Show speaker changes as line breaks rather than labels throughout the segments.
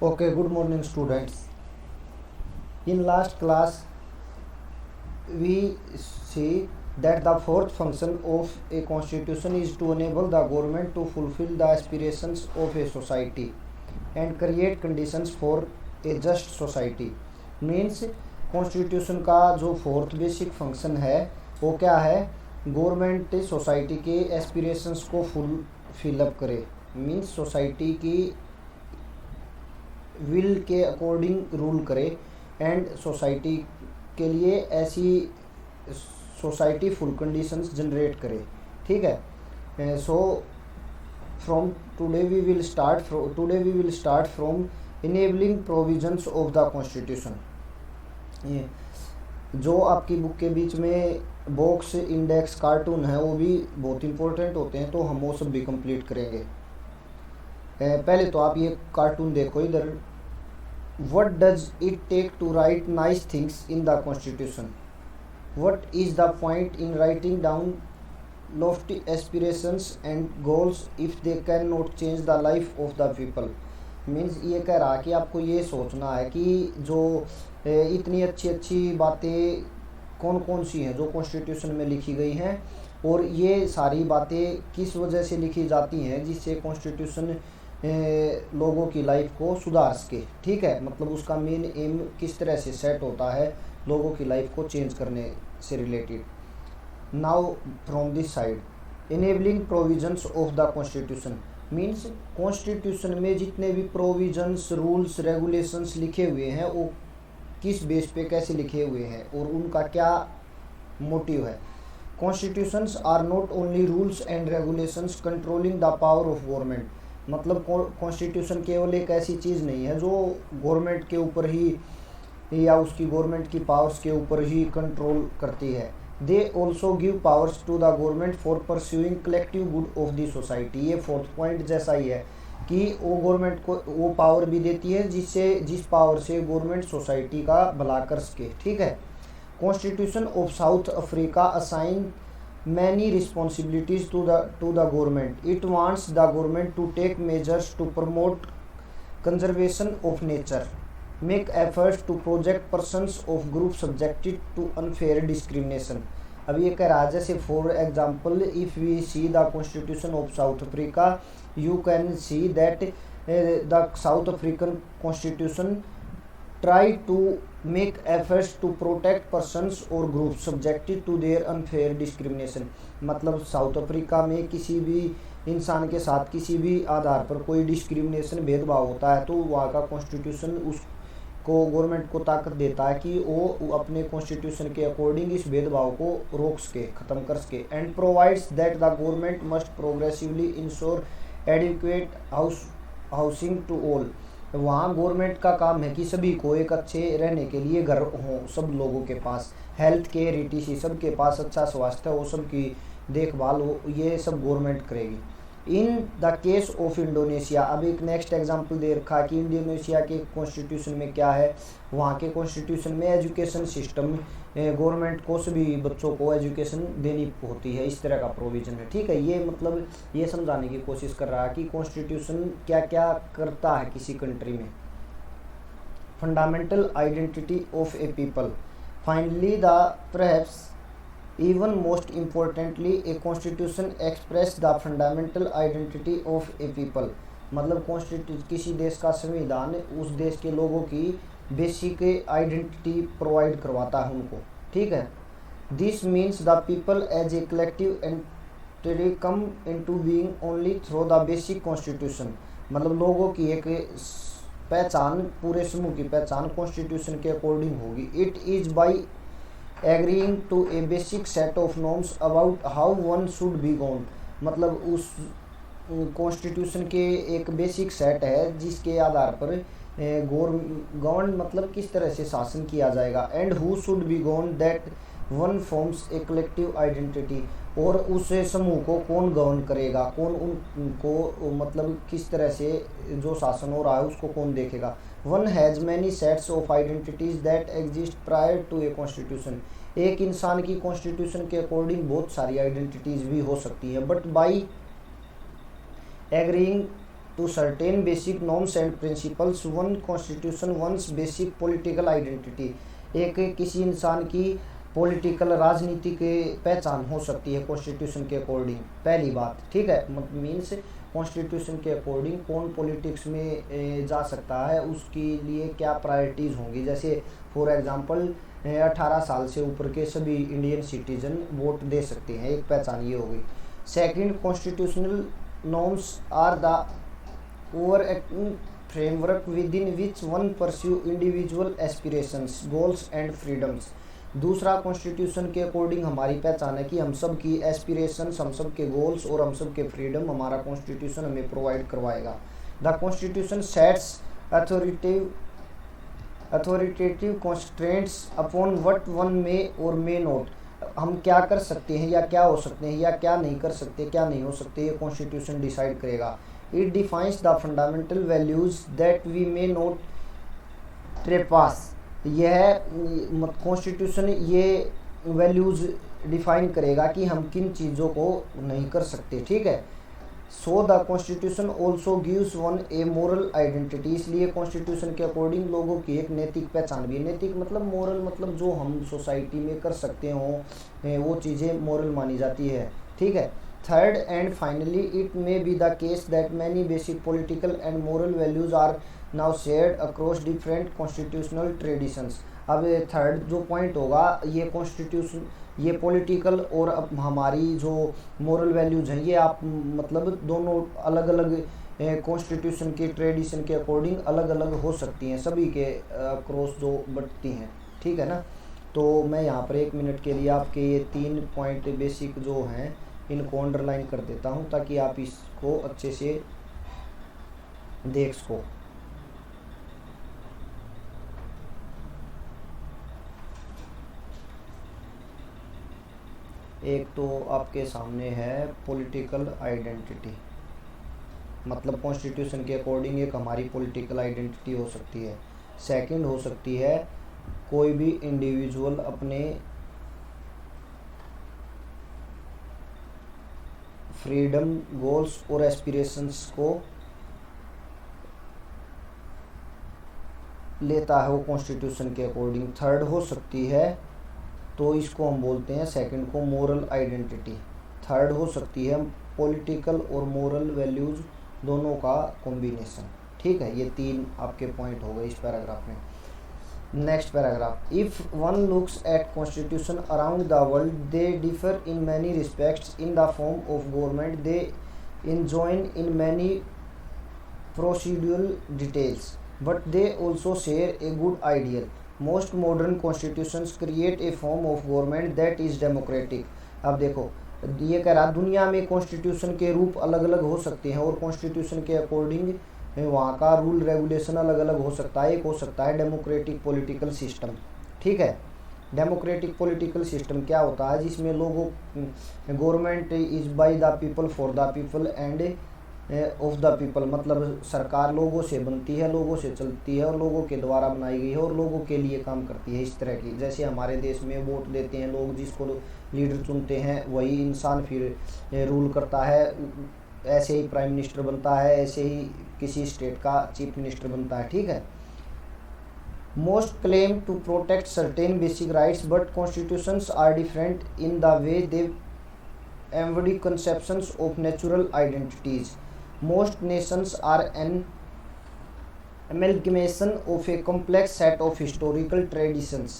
Okay, good morning, students. In last class, we see that the fourth function of a constitution is to enable the government to fulfill the aspirations of a society and create conditions for a just society. Means constitution का जो fourth basic function है वो क्या है? Government society के aspirations को fill up करे, means society की विल के अकॉर्डिंग रूल करे एंड सोसाइटी के लिए ऐसी सोसाइटी फुल कंडीशंस जनरेट करे. ठीक है. So from today we will start from enabling provisions of the constitution. जो आपकी बुक के बीच में बॉक्स, इंडेक्स, कार्टून है वो भी बहुत इंपॉर्टेंट होते हैं, तो हम वो सब भी कंप्लीट करेंगे. पहले तो आप ये कार्टून देखो इधर. What does it take to write nice things in the constitution? What is the point in writing down lofty aspirations and goals if they cannot change the life of the people? Means ये कह रहा कि आपको ये सोचना है कि जो इतनी अच्छी अच्छी बातें कौन कौन सी हैं जो कॉन्स्टिट्यूशन में लिखी गई हैं, और ये सारी बातें किस वजह से लिखी जाती हैं जिससे कॉन्स्टिट्यूशन लोगों की लाइफ को सुधार सके. ठीक है, मतलब उसका मेन एम किस तरह से सेट होता है लोगों की लाइफ को चेंज करने से related. Now from this side, enabling provisions of the constitution means constitution में जितने भी प्रोविजंस, रूल्स, रेगुलेशंस लिखे हुए हैं वो किस बेस पे कैसे लिखे हुए हैं और उनका क्या मोटिव है. Constitutions are not only rules and regulations controlling the power of government. मतलब कॉन्स्टिट्यूशन केवल एक ऐसी चीज़ नहीं है जो गवर्नमेंट के ऊपर ही या उसकी गवर्नमेंट की पावर्स के ऊपर ही कंट्रोल करती है. They also give powers to the government for pursuing collective good of the society. ये फोर्थ पॉइंट जैसा ही है कि वो गवर्नमेंट को वो पावर भी देती है जिस पावर से गवर्नमेंट सोसाइटी का भला कर सके. ठीक है. Constitution of South Africa assign many responsibilities to the government. It wants the government to take measures to promote conservation of nature, make efforts to protect persons of groups subjected to unfair discrimination. अब ये कह रहा है जैसे for example if we see the constitution of South Africa, you can see that the South African constitution try to make efforts to protect persons or groups subjected to their unfair discrimination. मतलब south Africa में किसी भी इंसान के साथ किसी भी आधार पर कोई डिस्क्रिमिनेशन, भेदभाव होता है तो वहाँ का कॉन्स्टिट्यूशन उसको गवर्नमेंट को ताकत देता है कि वो अपने कॉन्स्टिट्यूशन के अकॉर्डिंग इस भेदभाव को रोक सके, ख़त्म कर सके. And provides that the government must progressively ensure adequate housing to all. वहाँ गवर्नमेंट का काम है कि सभी को एक अच्छे रहने के लिए घर हों, सब लोगों के पास हेल्थ केयर, ETC सबके पास अच्छा स्वास्थ्य हो, सबकी देखभाल हो, ये सब गवर्नमेंट करेगी. In the case of Indonesia, अब एक नेक्स्ट एग्जांपल दे रखा है कि इंडोनेशिया के कॉन्स्टिट्यूशन में क्या है. वहाँ के कॉन्स्टिट्यूशन में एजुकेशन सिस्टम, गवर्नमेंट को सभी बच्चों को एजुकेशन देनी होती है, इस तरह का प्रोविज़न है. ठीक है. ये मतलब ये समझाने की कोशिश कर रहा है कि कॉन्स्टिट्यूशन क्या क्या करता है किसी कंट्री में. Fundamental identity of A people. Finally the perhaps even most importantly a constitution express the fundamental identity of a people. मतलब किसी देश का संविधान उस देश के लोगों की बेसिक आइडेंटिटी प्रोवाइड करवाता है उनको. ठीक है. This means the people as a collective entity come into being only through the basic constitution. मतलब लोगों की एक पहचान, पूरे समूह की पहचान कॉन्स्टिट्यूशन के अकॉर्डिंग होगी. It is by agreeing to a basic set of norms about how one should be governed. मतलब उस कॉन्स्टिट्यूशन के एक बेसिक सेट है जिसके आधार पर गवर्न मतलब किस तरह से शासन किया जाएगा. And who should be govern that one forms a collective identity. और उस समूह को कौन गवर्न करेगा, कौन उनको मतलब किस तरह से जो शासन हो रहा है उसको कौन देखेगा. One has many sets of identities that exist prior to a constitution. एक इंसान की कॉन्स्टिट्यूशन के अकॉर्डिंग बहुत सारी आइडेंटिटीज भी हो सकती है, but by agreeing to certain basic norms and principles. One constitution one's basic political identity. एक किसी इंसान की पॉलिटिकल राजनीति के पहचान हो सकती है कॉन्स्टिट्यूशन के अकॉर्डिंग, पहली बात, ठीक है। मीन्स कॉन्स्टिट्यूशन के अकॉर्डिंग कौन पॉलिटिक्स में जा सकता है, उसके लिए क्या प्रायोरिटीज़ होंगी। जैसे फॉर एग्जांपल 18 साल से ऊपर के सभी इंडियन सिटीजन वोट दे सकते हैं, एक पहचान ये हो गई। Second, constitutional norms are the overarching framework within which one pursue individual aspirations, goals and freedoms. दूसरा, कॉन्स्टिट्यूशन के अकॉर्डिंग हमारी पहचान है कि हम सब की एस्पिरेशंस, हम सब के गोल्स और हम सब के फ्रीडम हमारा कॉन्स्टिट्यूशन हमें प्रोवाइड करवाएगा। The constitution sets authoritative constraints upon what one may or may not. हम क्या कर सकते हैं या क्या हो सकते हैं या क्या नहीं कर सकते, क्या नहीं हो सकते, ये कॉन्स्टिट्यूशन डिसाइड करेगा। It defines the fundamental values that we may not trespass. यह कॉन्स्टिट्यूशन ये वैल्यूज डिफाइन करेगा कि हम किन चीज़ों को नहीं कर सकते, ठीक है। So the constitution also gives one A moral identity. इसलिए कॉन्स्टिट्यूशन के अकॉर्डिंग लोगों की एक नैतिक पहचान भी है। नैतिक मतलब मोरल, मतलब जो हम सोसाइटी में कर सकते हों वो चीज़ें मोरल मानी जाती है, ठीक है। Third and finally, it may be the case that many basic political and moral values are now shared across different constitutional traditions. अब थर्ड जो पॉइंट होगा, ये कॉन्स्टिट्यूशन, ये पॉलिटिकल और अब हमारी जो मोरल वैल्यूज हैं, ये आप मतलब दोनों अलग अलग कॉन्स्टिट्यूशन के ट्रेडिशन के अकॉर्डिंग अलग अलग हो सकती हैं, सभी के अक्रॉस जो बढ़ती हैं, ठीक है ना। तो मैं यहाँ पर 1 मिनट के लिए आपके ये 3 पॉइंट बेसिक जो हैं इनको अंडरलाइन कर देता हूँ ताकि आप इसको अच्छे से देख सको। एक तो आपके सामने है पॉलिटिकल आइडेंटिटी, मतलब कॉन्स्टिट्यूशन के अकॉर्डिंग एक हमारी पॉलिटिकल आइडेंटिटी हो सकती है। सेकंड हो सकती है कोई भी इंडिविजुअल अपने फ्रीडम, गोल्स और एस्पिरेशंस को लेता है वो कॉन्स्टिट्यूशन के अकॉर्डिंग। थर्ड हो सकती है, तो इसको हम बोलते हैं सेकंड को मोरल आइडेंटिटी। थर्ड हो सकती है पॉलिटिकल और मोरल वैल्यूज दोनों का कॉम्बिनेशन, ठीक है। ये 3 आपके पॉइंट हो गए इस पैराग्राफ में। Next paragraph, if one looks at constitution around the world they differ in many respects in the form of government, they enjoin in many procedural details, but they also share a good ideal. Most modern constitutions create a form of government that is democratic. अब देखो ये कह रहा दुनिया में constitution के रूप अलग अलग हो सकते हैं और कॉन्स्टिट्यूशन के अकॉर्डिंग वहाँ का रूल रेगुलेशन अलग अलग हो सकता है। एक हो सकता है डेमोक्रेटिक पॉलिटिकल सिस्टम, ठीक है। डेमोक्रेटिक पॉलिटिकल सिस्टम क्या होता है, जिसमें लोगों, government is by the people for the people end of the people, मतलब सरकार लोगों से बनती है, लोगों से चलती है और लोगों के द्वारा बनाई गई है और लोगों के लिए काम करती है। इस तरह की, जैसे हमारे देश में वोट देते हैं लोग, जिसको लीडर चुनते हैं वही इंसान फिर रूल करता है, ऐसे ही प्राइम मिनिस्टर बनता है, ऐसे ही किसी स्टेट का चीफ मिनिस्टर बनता है, ठीक है। Most claim to protect certain basic rights, but constitutions are different in the way they embody conceptions of natural identities. Most nations are an amalgamation of a complex set of historical traditions.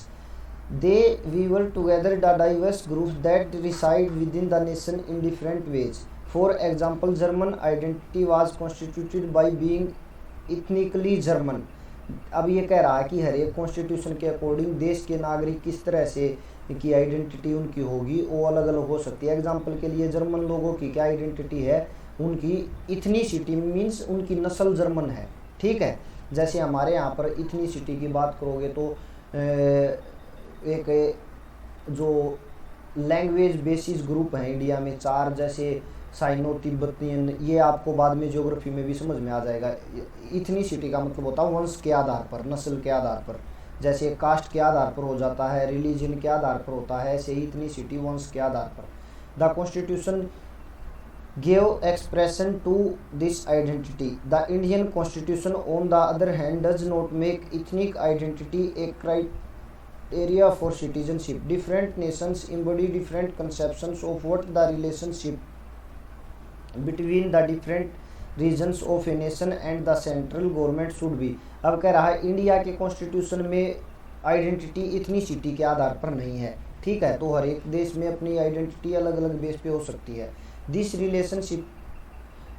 They weave together the diverse groups that reside within the nation in different ways. For example, German identity was constituted by being ethnically German. अब ये कह रहा है कि हर एक constitution के according देश के नागरिक किस तरह से की आइडेंटिटी उनकी होगी वो अलग अलग हो सकती है। एग्जांपल के लिए जर्मन लोगों की क्या आइडेंटिटी है, उनकी इथनिसिटी मीन्स उनकी नस्ल जर्मन है, ठीक है। जैसे हमारे यहाँ पर इथनिसिटी की बात करोगे तो एक जो लैंग्वेज बेसिस ग्रुप हैं इंडिया में 4, जैसे साइनो तिब्बतियन, ये आपको बाद में ज्योग्राफी में भी समझ में आ जाएगा। इथनिसिटी का मतलब होता है वंश के आधार पर, नस्ल के आधार पर, जैसे कास्ट के आधार पर हो जाता है, रिलीजन के आधार पर होता है, ऐसे ही इथनिसिटी वंश के आधार पर। The constitution gave expression to this identity. The Indian Constitution, on the other hand, does not make ethnic identity a criteria for citizenship. Different nations embody different conceptions of what the relationship between the different regions of a nation and the central government should be. अब कह रहा है India के constitution में identity ethnicity के आधार पर नहीं है, ठीक है, तो हर एक देश में अपनी आइडेंटिटी अलग अलग बेस पे हो सकती है. This relationship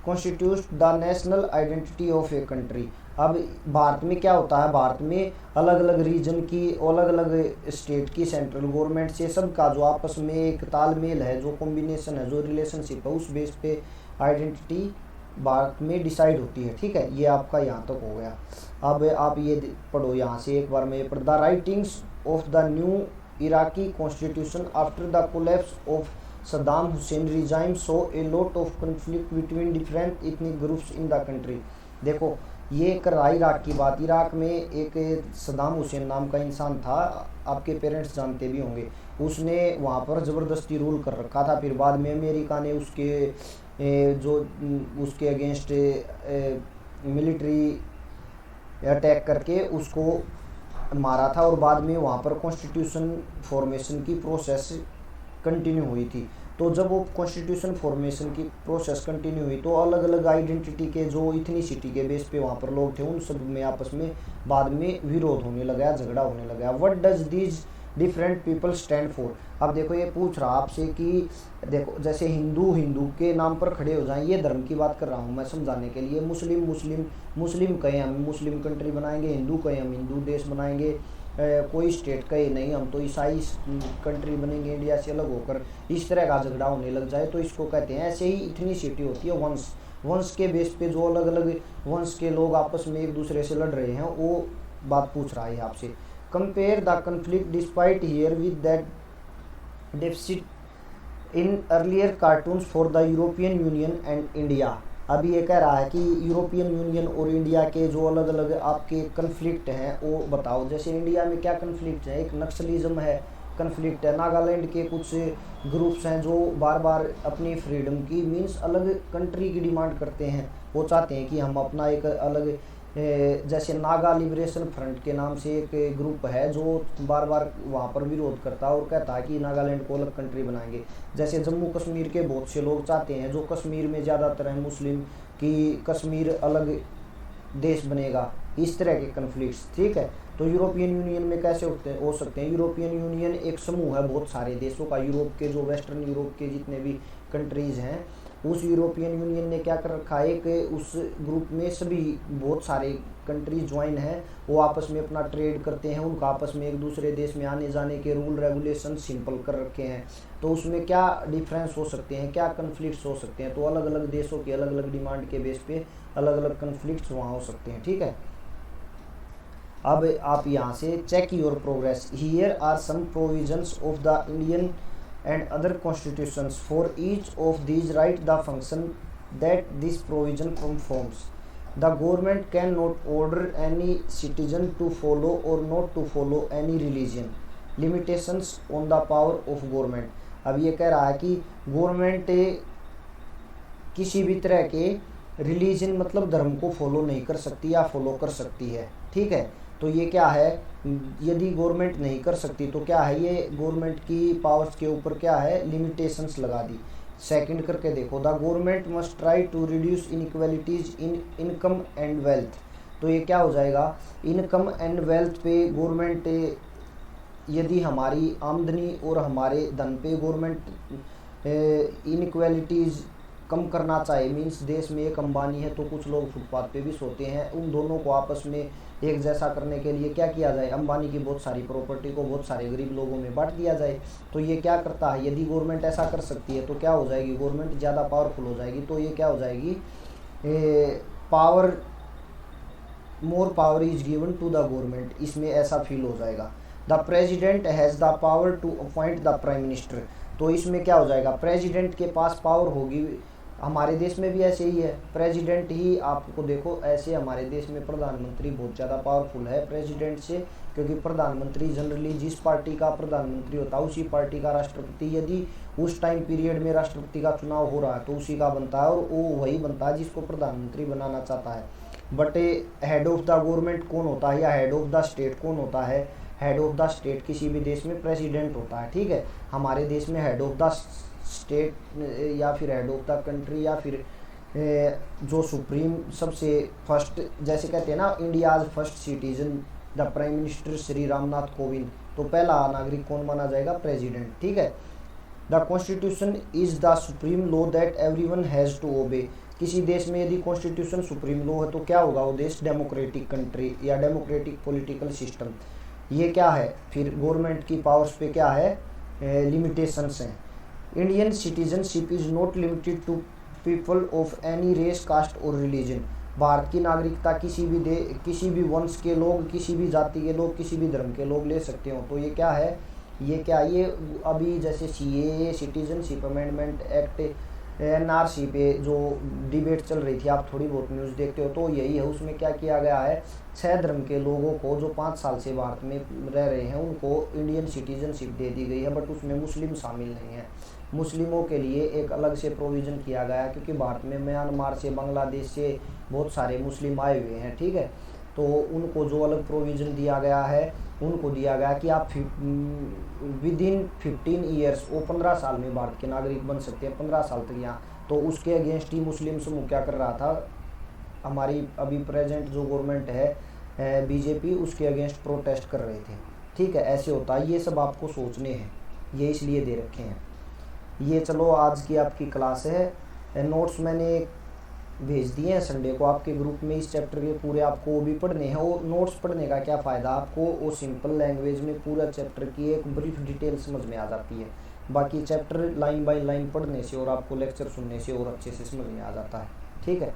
constitute the national identity of a country. अब भारत में क्या होता है, भारत में अलग अलग रीजन की, अलग अलग स्टेट की, सेंट्रल गवर्नमेंट से सबका जो आपस में एक तालमेल है, जो कॉम्बिनेशन है, जो रिलेशनशिप है, उस बेस पे आइडेंटिटी भारत में डिसाइड होती है, ठीक है. ये आपका यहाँ तक हो गया. अब आप ये पढ़ो यहाँ से एक बार में ये पढ़. The writings of the new Iraqi constitution after the collapse of Saddam Hussain regime so a lot of conflict between different ethnic groups in the country. देखो ये कर रहा इराक की बात. इराक में एक सद्दाम हुसैन नाम का इंसान था, आपके पेरेंट्स जानते भी होंगे. उसने वहाँ पर ज़बरदस्ती रूल कर रखा था. फिर बाद में अमेरिका ने उसके अगेंस्ट मिलिट्री अटैक करके उसको मारा था, और बाद में वहाँ पर कॉन्स्टिट्यूशन फॉर्मेशन की प्रोसेस कंटिन्यू हुई थी. तो जब वो कॉन्स्टिट्यूशन फॉर्मेशन की प्रोसेस कंटिन्यू हुई तो अलग अलग आइडेंटिटी के जो इथनिसिटी के बेस पे वहाँ पर लोग थे, उन सब में आपस में बाद में विरोध होने लगा, झगड़ा होने लगा. What does these different people stand for. अब देखो ये पूछ रहा आपसे कि देखो जैसे हिंदू हिंदू के नाम पर खड़े हो जाएं, ये धर्म की बात कर रहा हूँ मैं समझाने के लिए. मुस्लिम कहें हम मुस्लिम कंट्री बनाएंगे, हिंदू कहें हम हिंदू देश बनाएंगे, कोई स्टेट कहे नहीं हम तो ईसाई कंट्री बनेंगे इंडिया से अलग होकर, इस तरह का झगड़ा होने लग जाए तो इसको कहते हैं. ऐसे ही इथनिसिटी होती है, वंश के बेस पे जो अलग अलग वंश के लोग आपस में एक दूसरे से लड़ रहे हैं, वो बात पूछ रहा है आपसे. Compare the conflict despite here with that deficit in earlier cartoons for the European union and India. अभी ये कह रहा है कि यूरोपियन यूनियन और इंडिया के जो अलग अलग आपके कन्फ्लिक्ट हैं वो बताओ. जैसे इंडिया में क्या कन्फ्लिक्ट है, एक नक्सलिज्म है, कन्फ्लिक्ट है. नागालैंड के कुछ ग्रुप्स हैं जो बार बार अपनी फ्रीडम की मीन्स अलग कंट्री की डिमांड करते हैं. वो चाहते हैं कि हम अपना एक अलग, जैसे नागा लिबरेशन फ्रंट के नाम से एक ग्रुप है जो बार बार वहाँ पर विरोध करता है और कहता है कि नागालैंड को अलग कंट्री बनाएंगे. जैसे जम्मू कश्मीर के बहुत से लोग चाहते हैं, जो कश्मीर में ज़्यादातर है मुस्लिम, कि कश्मीर अलग देश बनेगा. इस तरह के कन्फ्लिक्ट्स, ठीक है. तो यूरोपियन यूनियन में कैसे हो सकते हैं. यूरोपियन यूनियन एक समूह है बहुत सारे देशों का. यूरोप के जो वेस्टर्न यूरोप के जितने भी कंट्रीज़ हैं, उस यूरोपियन यूनियन ने क्या कर रखा है कि उस ग्रुप में सभी बहुत सारे कंट्रीज ज्वाइन हैं. वो आपस में अपना ट्रेड करते हैं, उनका आपस में एक दूसरे देश में आने जाने के रूल रेगुलेशन सिंपल कर रखे हैं. तो उसमें क्या डिफरेंस हो सकते हैं, क्या कन्फ्लिक्ट्स हो सकते हैं. तो अलग अलग देशों की अलग अलग डिमांड के बेस पे अलग अलग कन्फ्लिक्ट्स वहाँ हो सकते हैं, ठीक है. अब आप यहाँ से check your progress. Here are some provisions of the Indian and other constitutions. For each of these write the function that this provision performs. The government cannot order any citizen to follow or not to follow any religion. Limitations on the power of government. अब ये कह रहा है कि government किसी भी तरह के रिलीजन मतलब धर्म को फॉलो नहीं कर सकती या फॉलो कर सकती है, ठीक है. तो ये क्या है, यदि गवर्नमेंट नहीं कर सकती तो क्या है, ये गवर्नमेंट की पावर्स के ऊपर क्या है, लिमिटेशंस लगा दी. सेकंड करके देखो. The government must try to reduce inequalities in income and wealth. तो ये क्या हो जाएगा, इनकम एंड वेल्थ पे गवर्नमेंट, यदि हमारी आमदनी और हमारे धन पे गवर्नमेंट इनइक्वालिटीज़ कम करना चाहे, मीन्स देश में एक अंबानी है तो कुछ लोग फुटपाथ पे भी सोते हैं, उन दोनों को आपस में एक जैसा करने के लिए क्या किया जाए, अंबानी की बहुत सारी प्रॉपर्टी को बहुत सारे गरीब लोगों में बांट दिया जाए. तो ये क्या करता है, यदि गवर्नमेंट ऐसा कर सकती है तो क्या हो जाएगी, गवर्नमेंट ज़्यादा पावरफुल हो जाएगी. तो ये क्या हो जाएगी, power, more power is given to the government, इसमें ऐसा फील हो जाएगा. The president has the power to appoint the prime minister. तो इसमें क्या हो जाएगा, प्रेजिडेंट के पास पावर होगी हमारे देश में भी ऐसे ही है, प्रेसिडेंट ही आपको देखो ऐसे हमारे देश में प्रधानमंत्री बहुत ज़्यादा पावरफुल है प्रेसिडेंट से, क्योंकि प्रधानमंत्री जनरली जिस पार्टी का प्रधानमंत्री होता है उसी पार्टी का राष्ट्रपति, यदि उस टाइम पीरियड में राष्ट्रपति का चुनाव हो रहा है तो उसी का बनता है, और वो वही बनता है जिसको प्रधानमंत्री बनाना चाहता है। But head of the government कौन होता है, या हेड ऑफ द स्टेट कौन होता है? हेड ऑफ द स्टेट किसी भी देश में प्रेसिडेंट होता है, ठीक है। हमारे देश में हेड ऑफ द स्टेट या फिर हेड ऑफ द कंट्री या फिर जो सुप्रीम सबसे फर्स्ट, जैसे कहते हैं ना India's first citizen the prime minister Shri Ramnath Kovind, तो पहला नागरिक कौन माना जाएगा? प्रेसिडेंट, ठीक है। The constitution is the supreme law that everyone has to obey. किसी देश में यदि कॉन्स्टिट्यूशन सुप्रीम लॉ है तो क्या होगा वो देश? डेमोक्रेटिक कंट्री या डेमोक्रेटिक पॉलिटिकल सिस्टम। ये क्या है फिर? गवर्नमेंट की पावर्स पे क्या है? लिमिटेशंस हैं। Indian citizenship is not limited to people of any race, caste और रिलीजन। भारत की नागरिकता किसी भी वंश के लोग, किसी भी जाति के लोग, किसी भी धर्म के लोग ले सकते हो। तो ये क्या है? ये अभी जैसे CAA citizenship amendment act, NRC पे जो डिबेट चल रही थी, आप थोड़ी बहुत न्यूज़ देखते हो तो यही है। उसमें क्या किया गया है, 6 धर्म के लोगों को जो 5 साल से भारत में रह रहे हैं उनको इंडियन सिटीजनशिप दे दी गई है, बट उसमें मुस्लिम शामिल नहीं है। मुस्लिमों के लिए एक अलग से प्रोविज़न किया गया है, क्योंकि भारत में म्यांमार से, बांग्लादेश से बहुत सारे मुस्लिम आए हुए हैं, ठीक है। तो उनको जो अलग प्रोविज़न दिया गया है, उनको दिया गया कि आप विद इन 15 ईयर्स, वो 15 साल में भारत के नागरिक बन सकते हैं, 15 साल तक यहाँ। तो उसके अगेंस्ट ही मुस्लिम समूह क्या कर रहा था? हमारी अभी प्रेजेंट जो गवर्नमेंट है BJP, उसके अगेंस्ट प्रोटेस्ट कर रहे थे, ठीक है। ऐसे होता है, ये सब आपको सोचने हैं, ये इसलिए दे रखे हैं ये। चलो आज की आपकी क्लास है, नोट्स मैंने भेज दिए हैं संडे को आपके ग्रुप में, इस चैप्टर के पूरे आपको वो भी पढ़ने हैं। वो नोट्स पढ़ने का क्या फ़ायदा आपको? वो सिंपल लैंग्वेज में पूरा चैप्टर की एक ब्रीफ डिटेल समझ में आ जाती है। बाकी चैप्टर लाइन बाय लाइन पढ़ने से और आपको लेक्चर सुनने से और अच्छे से समझ में आ जाता है, ठीक है।